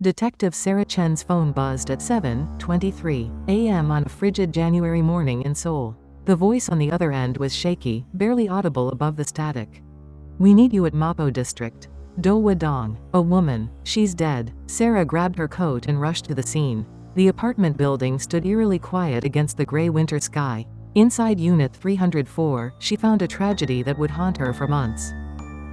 Detective Sarah Chen's phone buzzed at 7:23 a.m. on a frigid January morning in Seoul. The voice on the other end was shaky, barely audible above the static. "We need you at Mapo District. Do Dong. A woman. She's dead." Sarah grabbed her coat and rushed to the scene. The apartment building stood eerily quiet against the gray winter sky. Inside Unit 304, she found a tragedy that would haunt her for months.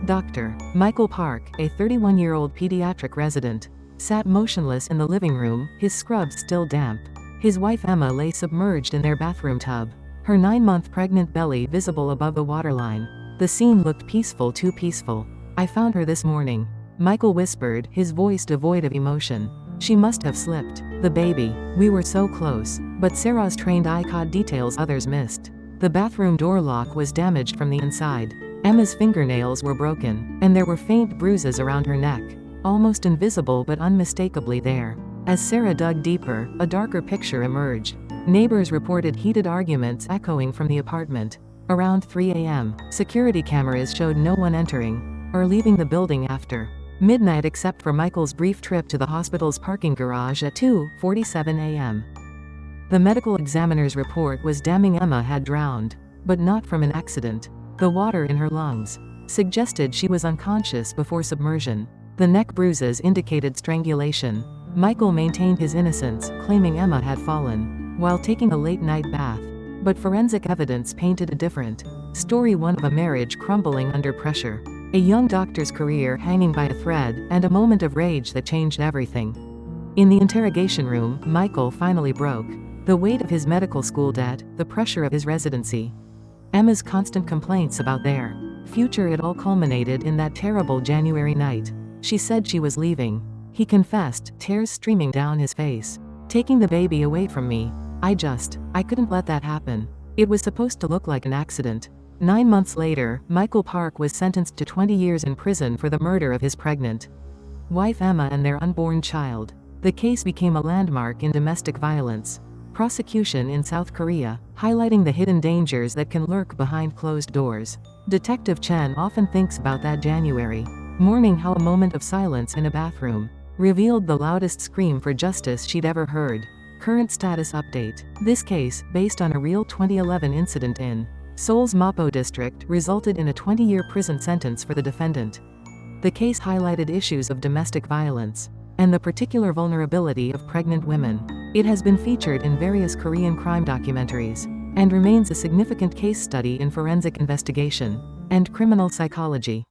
Dr. Michael Park, a 31-year-old pediatric resident, sat motionless in the living room, his scrubs still damp. His wife Emma lay submerged in their bathroom tub, her 9-month pregnant belly visible above the waterline. The scene looked peaceful, too peaceful. "I found her this morning," Michael whispered, his voice devoid of emotion. "She must have slipped. The baby. We were so close." But Sarah's trained eye caught details others missed. The bathroom door lock was damaged from the inside. Emma's fingernails were broken, and there were faint bruises around her neck, almost invisible but unmistakably there. As Sarah dug deeper, a darker picture emerged. Neighbors reported heated arguments echoing from the apartment. Around 3 a.m., security cameras showed no one entering or leaving the building after midnight except for Michael's brief trip to the hospital's parking garage at 2:47 a.m. The medical examiner's report was damning. Emma had drowned, but not from an accident. The water in her lungs suggested she was unconscious before submersion. The neck bruises indicated strangulation. Michael maintained his innocence, claiming Emma had fallen while taking a late-night bath. But forensic evidence painted a different story, one of a marriage crumbling under pressure, a young doctor's career hanging by a thread, and a moment of rage that changed everything. In the interrogation room, Michael finally broke. The weight of his medical school debt, the pressure of his residency, Emma's constant complaints about their future, it all culminated in that terrible January night. She said she was leaving. He confessed, tears streaming down his face. "Taking the baby away from me. I couldn't let that happen. It was supposed to look like an accident." 9 months later, Michael Park was sentenced to 20 years in prison for the murder of his pregnant wife Emma and their unborn child. The case became a landmark in domestic violence prosecution in South Korea, highlighting the hidden dangers that can lurk behind closed doors. Detective Chen often thinks about that January morning, how a moment of silence in a bathroom revealed the loudest scream for justice she'd ever heard. Current status update. This case, based on a real 2011 incident in Seoul's Mapo district, resulted in a 20-year prison sentence for the defendant. The case highlighted issues of domestic violence and the particular vulnerability of pregnant women. It has been featured in various Korean crime documentaries and remains a significant case study in forensic investigation and criminal psychology.